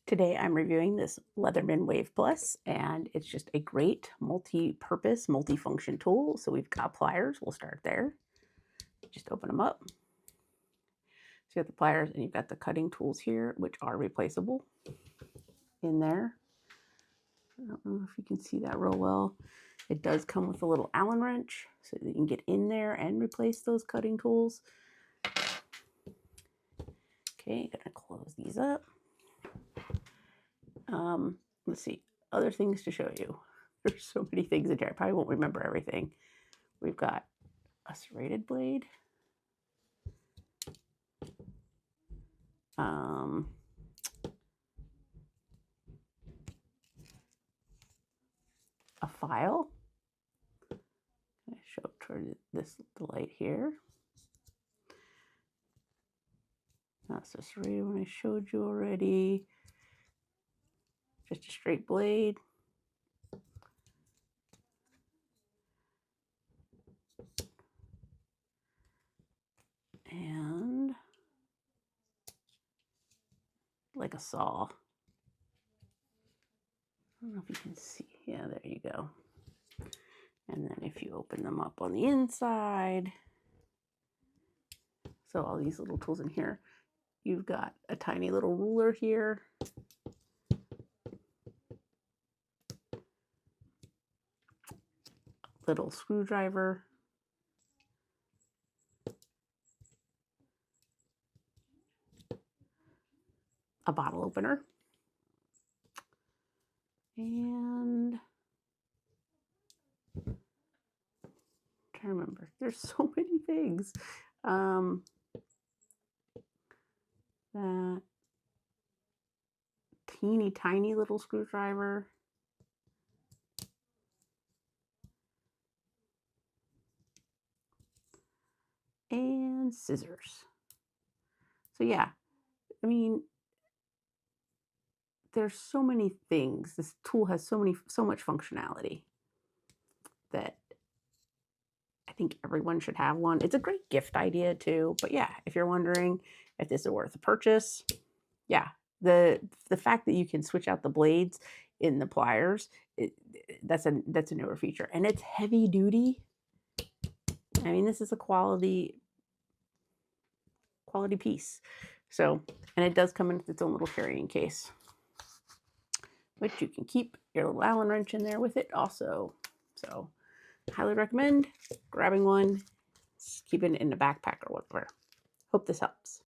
Today I'm reviewing this Leatherman Wave Plus, and it's just a great multi-purpose, multi-function tool. So we've got pliers, we'll start there. Just open them up. So you got the pliers and you've got the cutting tools here, which are replaceable in there. I don't know if you can see that real well. It does come with a little Allen wrench so that you can get in there and replace those cutting tools. Okay, gonna close these up. Let's see, other things to show you. There's so many things in here. I probably won't remember everything. We've got a serrated blade. A file. I show up toward this the light here. That's the serrated one I showed you already. Just a straight blade. And like a saw. I don't know if you can see. Yeah, there you go. And then if you open them up on the inside, so all these little tools in here, you've got a tiny little ruler here. Little screwdriver. A bottle opener. And I'm trying to remember. There's so many things. That teeny tiny little screwdriver. And scissors. So yeah, I mean, there's so many things. This tool has so much functionality that I think everyone should have one. It's a great gift idea too. But yeah, if you're wondering if this is worth a purchase, yeah, the fact that you can switch out the blades in the pliers, that's a newer feature, and it's heavy duty. I mean, this is a quality piece. So, and it does come in its own little carrying case, which you can keep your little Allen wrench in there with it also. So highly recommend grabbing one, keep it in a backpack or whatever. Hope this helps.